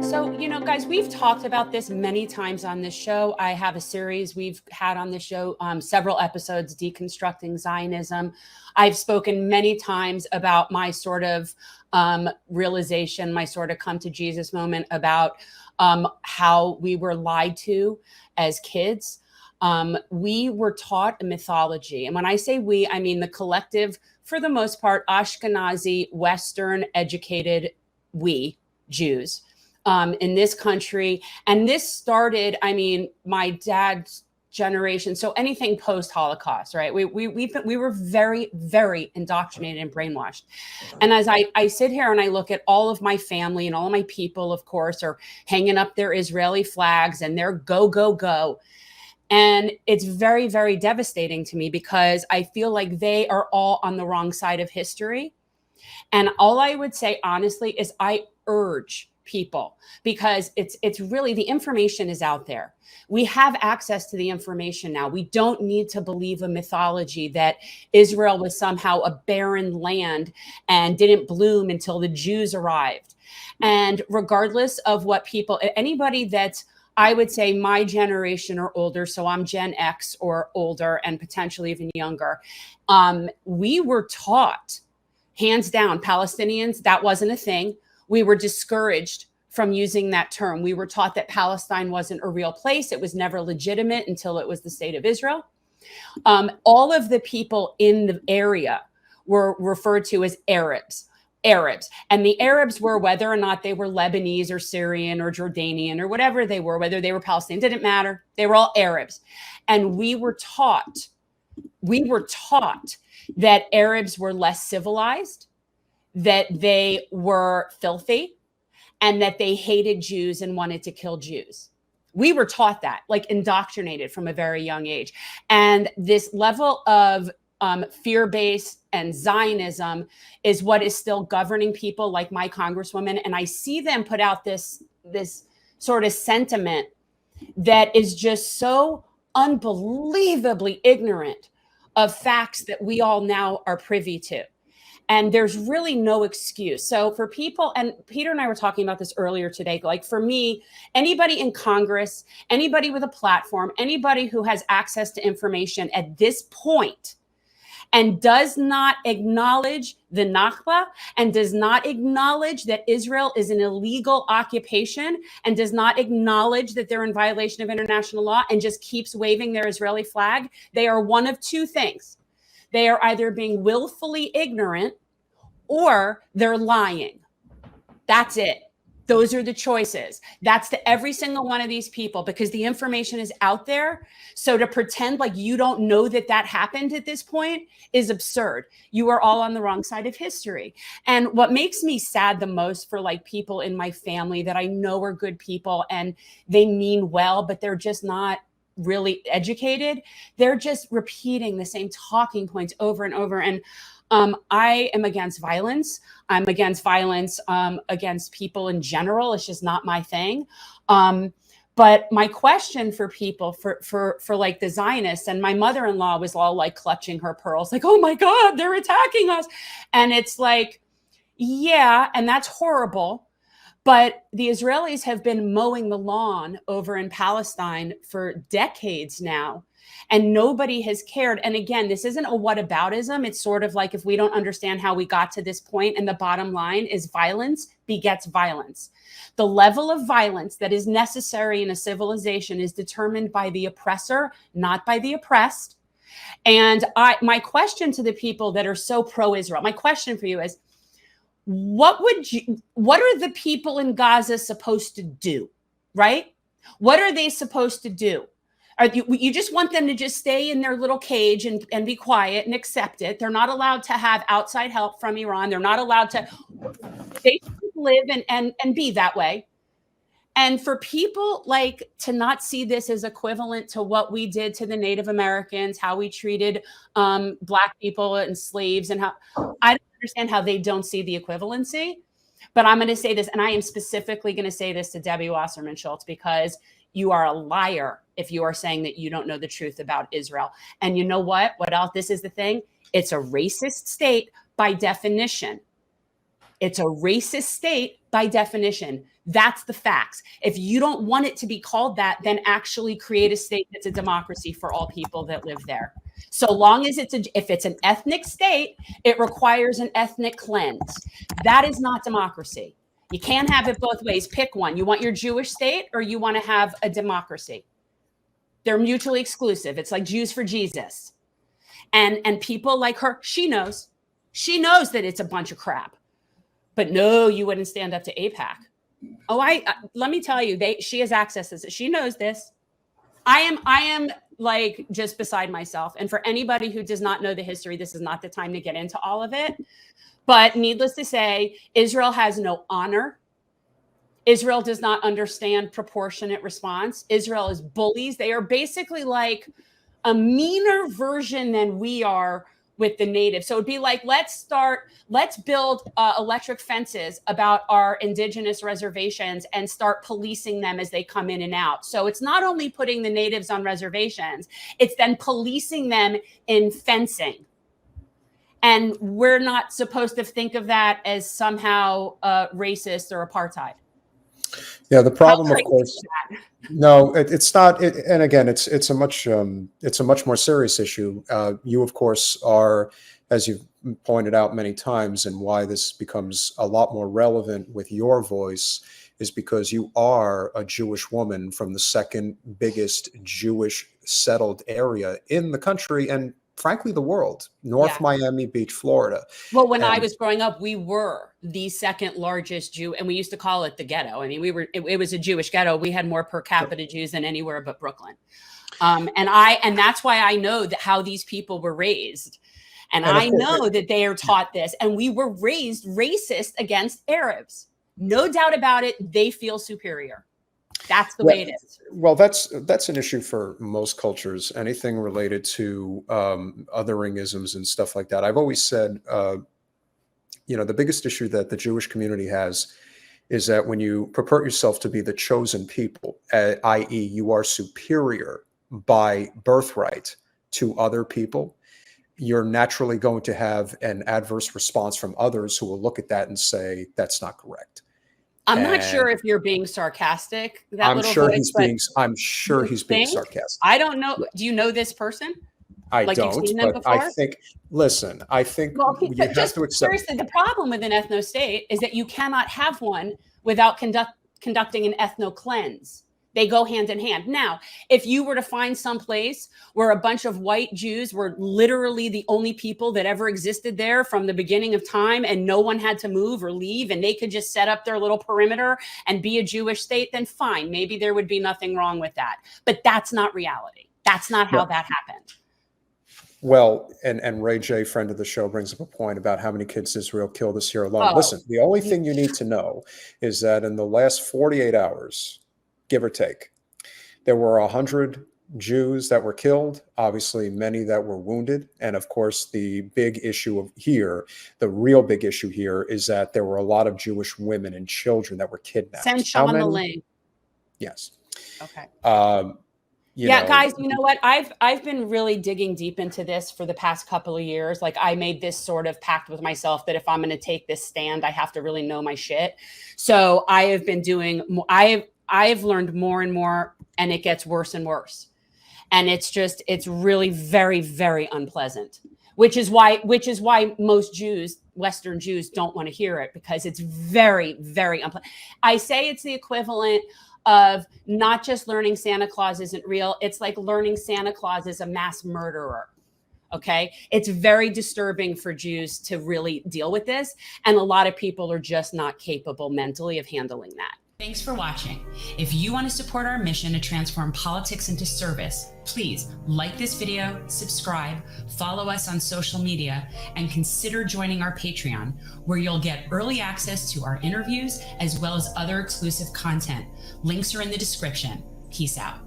So, guys, we've talked about this many times on this show. I have a series we've had on the show, several episodes, Deconstructing Zionism. I've spoken many times about my sort of realization, my sort of come to Jesus moment about how we were lied to as kids. We were taught a mythology. And when I say we, I mean the collective, for the most part, Ashkenazi, Western educated we, Jews, in this country. And this started, my dad's generation. So anything post-Holocaust, right? We were very, very indoctrinated and brainwashed. And as I sit here and I look at all of my family and all of my people, of course, are hanging up their Israeli flags and they're go, go, go. And it's very, very devastating to me because I feel like they are all on the wrong side of history. And all I would say, honestly, is I urge people, because it's really, the information is out there. We have access to the information now. We don't need to believe a mythology that Israel was somehow a barren land and didn't bloom until the Jews arrived. And regardless of what people, anybody that's, I would say, my generation or older, so I'm Gen X or older and potentially even younger, we were taught, hands down, Palestinians, that wasn't a thing. We were discouraged from using that term. We were taught that Palestine wasn't a real place. It was never legitimate until it was the state of Israel. All of the people in the area were referred to as Arabs. And the Arabs were, whether or not they were Lebanese or Syrian or Jordanian or whatever they were, whether they were Palestinian, didn't matter. They were all Arabs. And we were taught that Arabs were less civilized, that they were filthy, and that they hated Jews and wanted to kill Jews. We were taught that, like indoctrinated from a very young age. And this level of fear-based and Zionism is what is still governing people like my congresswoman. And I see them put out this sort of sentiment that is just so unbelievably ignorant of facts that we all now are privy to. And there's really no excuse. So for people, and Peter and I were talking about this earlier today, like for me, anybody in Congress, anybody with a platform, anybody who has access to information at this point and does not acknowledge the Nakba and does not acknowledge that Israel is an illegal occupation and does not acknowledge that they're in violation of international law and just keeps waving their Israeli flag, they are one of two things. They are either being willfully ignorant or they're lying. That's it. Those are the choices. That's to every single one of these people, because the information is out there. So to pretend like you don't know that that happened at this point is absurd. You are all on the wrong side of history. And what makes me sad the most for like people in my family that I know are good people and they mean well, but they're just not really educated. They're just repeating the same talking points over and over. And I am against violence. I'm against violence against people in general. It's just not my thing. But my question for people, for like the Zionists, and my mother-in-law was all like clutching her pearls, like, oh my God, they're attacking us. And it's like, yeah, and that's horrible. But the Israelis have been mowing the lawn over in Palestine for decades now, and nobody has cared. And again, this isn't a whataboutism. It's sort of like if we don't understand how we got to this point, and the bottom line is violence begets violence. The level of violence that is necessary in a civilization is determined by the oppressor, not by the oppressed. And my question to the people that are so pro-Israel, my question for you is, what are the people in Gaza supposed to do, right? What are they supposed to do? You just want them to just stay in their little cage and be quiet and accept it. They're not allowed to have outside help from Iran. They're not allowed to, they live and be that way. And for people like to not see this as equivalent to what we did to the Native Americans, how we treated Black people and slaves, and how I don't understand how they don't see the equivalency. But I'm going to say this, and I am specifically going to say this to Debbie Wasserman Schultz, because you are a liar if you are saying that you don't know the truth about Israel. And you know what? What else? This is the thing. It's a racist state by definition. It's a racist state by definition. That's the facts. If you don't want it to be called that, then actually create a state that's a democracy for all people that live there. So long as if it's an ethnic state, it requires an ethnic cleanse. That is not democracy. You can't have it both ways. Pick one. You want your Jewish state or you want to have a democracy. They're mutually exclusive. It's like Jews for Jesus. And people like her, she knows that it's a bunch of crap. But no, you wouldn't stand up to AIPAC. Oh, let me tell you, she has access to this. She knows this. I am like just beside myself. And for anybody who does not know the history, this is not the time to get into all of it. But needless to say, Israel has no honor. Israel does not understand proportionate response. Israel is bullies. They are basically like a meaner version than we are with the natives. So it'd be like, let's build electric fences about our indigenous reservations and start policing them as they come in and out. So it's not only putting the natives on reservations, it's then policing them in fencing. And we're not supposed to think of that as somehow racist or apartheid. Yeah, the problem, of course, no, it's not. And again, it's a much more serious issue. You, of course, are, as you've pointed out many times, and why this becomes a lot more relevant with your voice is because you are a Jewish woman from the second biggest Jewish settled area in the country, and frankly, the world, North Miami Beach, Florida. Well, when I was growing up, we were the second largest Jew, and we used to call it the ghetto. I mean, it was a Jewish ghetto. We had more per capita Jews than anywhere but Brooklyn. And that's why I know how these people were raised. And I know that they are taught this. And we were raised racist against Arabs. No doubt about it. They feel superior. That's the way it is. Well, that's an issue for most cultures, anything related to otheringisms and stuff like that. I've always said, the biggest issue that the Jewish community has is that when you purport yourself to be the chosen people, i.e. you are superior by birthright to other people, you're naturally going to have an adverse response from others who will look at that and say, that's not correct. I'm not sure if you're being sarcastic. I'm sure he's being sarcastic. I don't know. Do you know this person? I don't. You've seen them before? I think you have to accept. Seriously, the problem with an ethno state is that you cannot have one without conducting an ethno cleanse. They go hand in hand. Now, if you were to find some place where a bunch of white Jews were literally the only people that ever existed there from the beginning of time, and no one had to move or leave, and they could just set up their little perimeter and be a Jewish state, then fine. Maybe there would be nothing wrong with that. But that's not reality. That's not how that happened. Well, and Ray J, friend of the show, brings up a point about how many kids Israel killed this year alone. Listen, the only thing you need to know is that in the last 48 hours, give or take, there were 100 Jews that were killed, obviously many that were wounded. And of course, the real big issue here is that there were a lot of Jewish women and children that were kidnapped. Send Sean the link. Yes. Okay. Guys, you know what? I've been really digging deep into this for the past couple of years. Like, I made this sort of pact with myself that if I'm going to take this stand, I have to really know my shit. So I have been doing, I've learned more and more, and it gets worse and worse. And it's really very, very unpleasant, which is why most Jews, Western Jews, don't want to hear it, because it's very, very unpleasant. I say it's the equivalent of not just learning Santa Claus isn't real. It's like learning Santa Claus is a mass murderer. Okay. It's very disturbing for Jews to really deal with this. And a lot of people are just not capable mentally of handling that. Thanks for watching. If you want to support our mission to transform politics into service, please like this video, subscribe, follow us on social media, and consider joining our Patreon, where you'll get early access to our interviews as well as other exclusive content. Links are in the description. Peace out.